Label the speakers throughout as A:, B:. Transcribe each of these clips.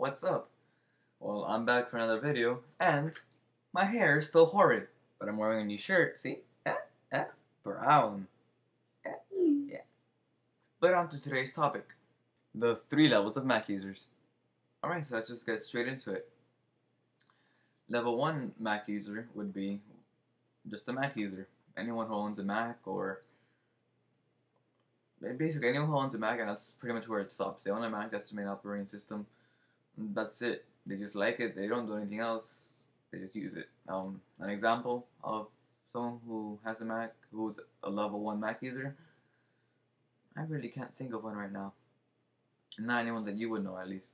A: what's up? Well, I'm back for another video, and my hair is still horrid, but I'm wearing a new shirt, see? Brown. Yeah. But on to today's topic, the 3 levels of Mac users. Alright, so let's just get straight into it. Level 1 Mac user would be just a Mac user. Anyone who owns a Mac, or basically anyone who owns a Mac, and that's pretty much where it stops. They own a Mac, that's the main operating system. That's it. They just like it. They don't do anything else. They just use it. An example of someone who has a Mac, who's a level 1 Mac user, I really can't think of one right now. Not anyone that you would know, at least.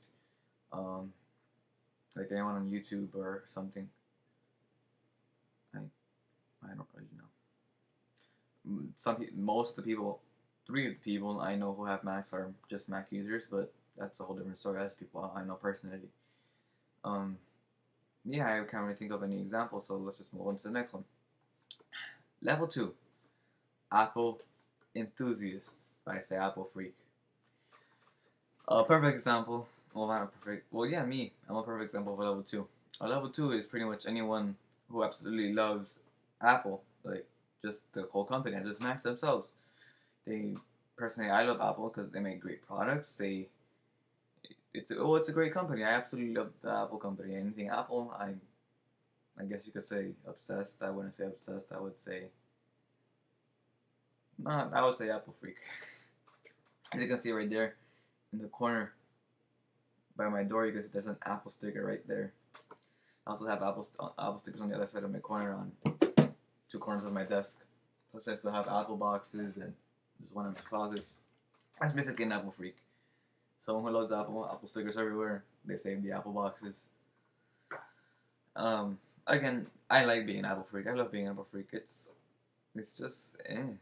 A: Like anyone on YouTube or something. I don't really know. Most of the people, 3 of the people I know who have Macs are just Mac users, but that's a whole different story. That's people I know personally. Yeah, I can't really think of any examples, so let's just move on to the next one. Level 2, Apple enthusiast. I say Apple freak. A perfect example. Well, not a perfect. Well, yeah, me. I'm a perfect example of a level 2. A level 2 is pretty much anyone who absolutely loves Apple, like just the whole company, and just Macs themselves. Personally, I love Apple because they make great products. It's a great company. I absolutely love the Apple company. Anything Apple, I guess you could say obsessed. I wouldn't say obsessed. I would say not. I would say Apple freak. As you can see right there in the corner by my door, you can see there's an Apple sticker right there. I also have Apple stickers on the other side of my corner, on 2 corners of my desk. Plus, I still have Apple boxes, and there's one in my closet. That's basically an Apple freak. Someone who loves Apple stickers everywhere. They save the Apple boxes. Again, I like being an Apple freak. I love being an Apple freak. It's just an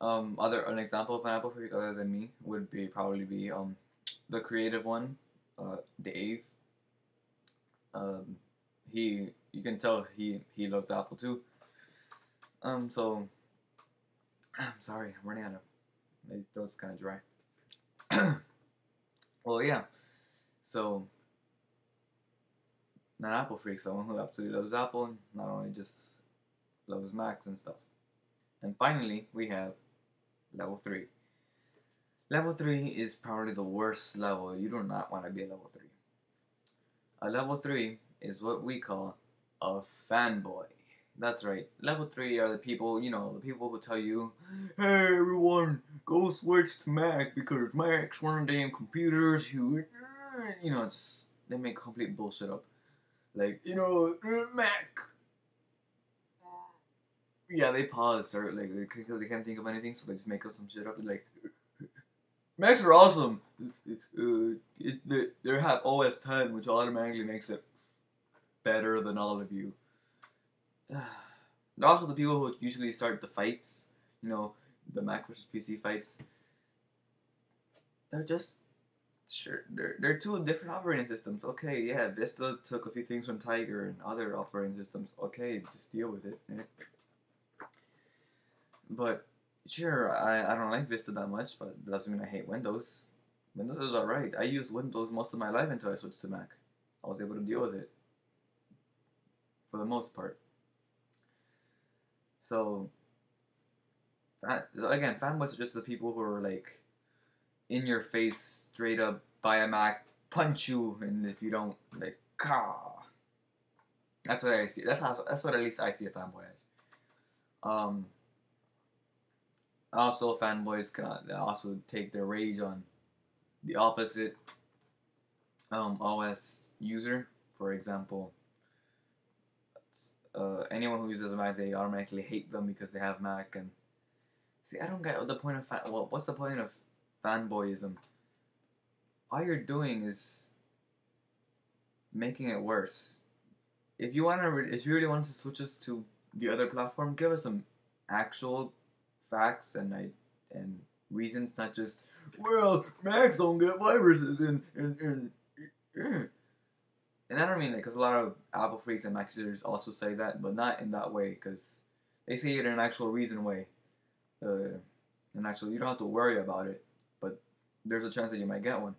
A: example of an Apple freak other than me would probably be the creative one, Dave. You can tell he loves Apple too. So I'm sorry, I'm running out of. My throat's kind of dry. Well, yeah. So, an Apple freak, someone who absolutely loves Apple, and not only just loves Macs and stuff. And finally, we have level 3. Level 3 is probably the worst level. You do not want to be a level 3. A level 3 is what we call a fanboy. That's right. Level 3 are the people, the people who tell you, hey everyone, go switch to Mac because Mac's one of damn computers who, they make complete bullshit up. Like, Mac. Yeah, they pause, or like, they can't think of anything, so they just make up some shit up. Like, Macs are awesome. They have OS 10, which automatically makes it better than all of you. They're also the people who usually start the fights, the Mac versus PC fights. They're just, sure, they're 2 different operating systems. Okay, yeah, Vista took a few things from Tiger and other operating systems. Okay, just deal with it. But, sure, I don't like Vista that much, but that doesn't mean I hate Windows. Windows is alright. I used Windows most of my life until I switched to Mac. I was able to deal with it. For the most part. So, again, fanboys are just the people who are like, in your face, straight up, buy a Mac, punch you, and if you don't, like, caw. That's what I see. That's what at least I see a fanboy as. Also, fanboys can also take their rage on the opposite OS user. For example, anyone who uses a Mac, they automatically hate them because they have Mac. And see, I don't get the point of what's the point of fanboyism? All you're doing is making it worse. If you really want to switch us to the other platform, give us some actual facts and reasons, not just, well, Macs don't get viruses and I don't mean that, because a lot of Apple freaks and Mac users also say that, but not in that way, because they say it in an actual reason way. You don't have to worry about it, but there's a chance that you might get one.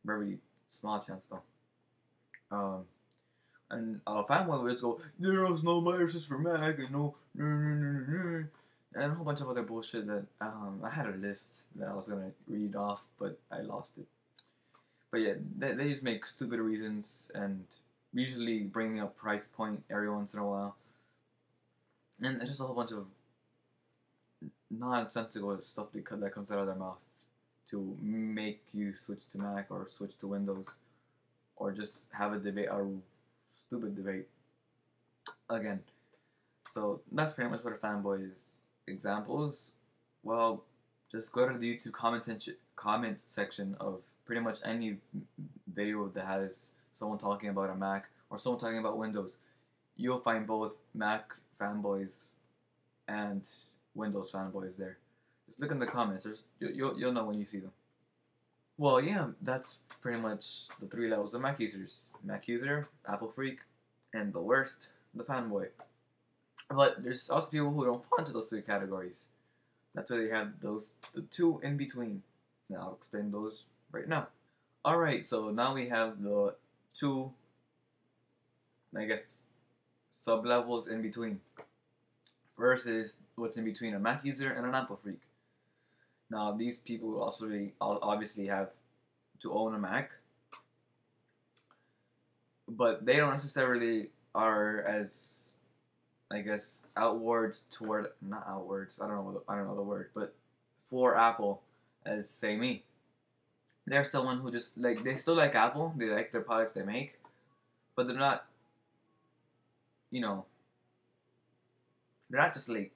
A: Very Small chance though. And fanboy would just go, there's no viruses for Mac and and a whole bunch of other bullshit that I had a list that I was gonna read off, but I lost it. But yeah, they just make stupid reasons and usually bringing up price point every once in a while, and it's just a whole bunch of nonsensical stuff that comes out of their mouth to make you switch to Mac or switch to Windows, or just have a debate, a stupid debate again. So that's pretty much what a fanboy's examples. Well, just go to the YouTube comment section of pretty much any video that has someone talking about a Mac or someone talking about Windows. You'll find both Mac fanboys and Windows fanboys there. Just look in the comments. You'll know when you see them. Well, yeah, that's pretty much the three levels of Mac users: Mac user, Apple freak, and the worst, the fanboy. But there's also people who don't fall into those three categories. That's why they have the two in between. Now I'll explain those right now. Alright, so now we have the two, I guess, sub-levels in between. First is what's in between a Mac user and an Apple freak. Now these people also obviously have to own a Mac, but they don't necessarily are as, I guess, outwards toward, not outwards, I don't know the word, but for Apple as say me. They're someone who just like, they still like Apple, they like their products they make, but they're not, you know, they're not just like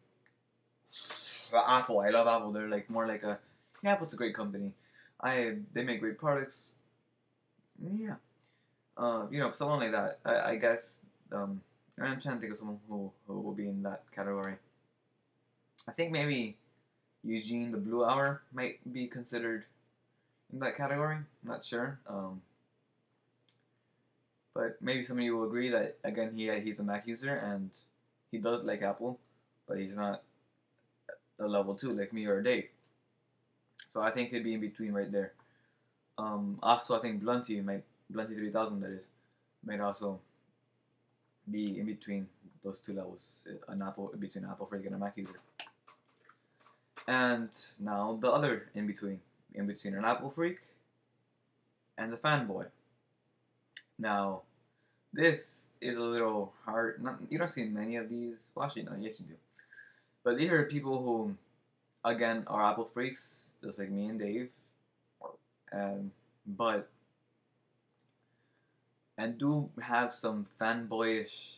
A: Apple. I love Apple. They're like more like a, yeah, Apple's a great company. They make great products. Yeah, someone like that. I guess. I'm trying to think of someone who will be in that category. I think maybe Eugene the Blue Hour might be considered in that category. I'm not sure. But maybe some of you will agree that again he's a Mac user and he does like Apple, but he's not a level 2 like me or Dave. So I think he'd be in between right there. Also, I think Blunty 3000 that is, might also be in between those two levels, between Apple freak and a Mac user. And now the other in between an Apple freak and the fanboy. Now, this is a little hard. You don't see many of these. Well, actually, no, yes you do. But these are people who, again, are Apple freaks, just like me and Dave, and do have some fanboyish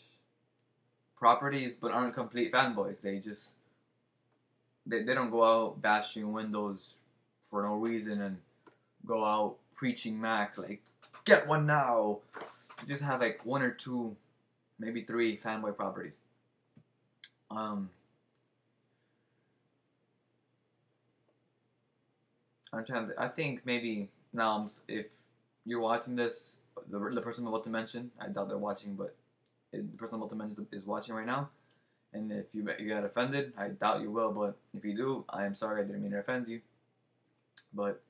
A: properties, but aren't complete fanboys. They don't go out bashing Windows for no reason and go out preaching Mac like, get one now. You just have like one or two, maybe three fanboy properties. I think maybe now, if you're watching this, the person I'm about to mention, I doubt they're watching, but the person I'm about to mention is watching right now. And if you got offended, I doubt you will, but if you do, I am sorry, I didn't mean to offend you. But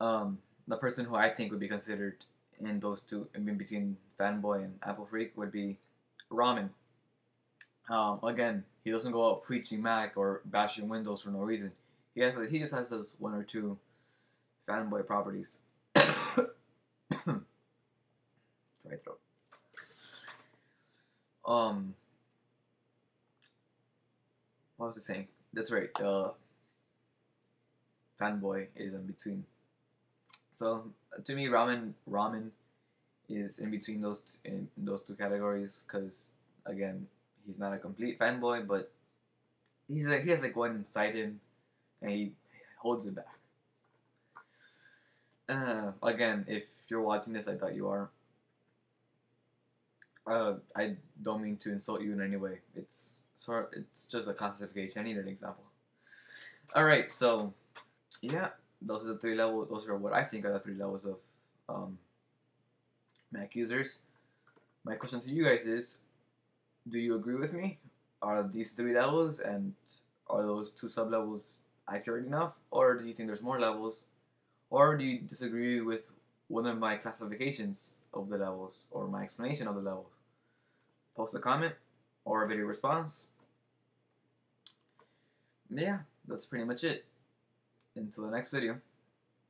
A: the person who I think would be considered in those two, in between fanboy and Apple freak, would be Ramen. Again, he doesn't go out preaching Mac or bashing Windows for no reason. He just has those one or two fanboy properties. Dry throat. What was I saying? That's right. Fanboy is in between. So to me, Ramen is in between those two categories because again, he's not a complete fanboy, but he has like one inside him, and he holds it back. Again, if you're watching this, I thought you are. I don't mean to insult you in any way. It's just a classification. I need an example. All right, so yeah, those are the three levels. Those are what I think are the three levels of Mac users. My question to you guys is: do you agree with me? Are these three levels, and are those two sub levels accurate enough, or do you think there's more levels, or do you disagree with one of my classifications of the levels or my explanation of the levels, post a comment or a video response. Yeah, that's pretty much it. Until the next video,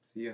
A: see ya.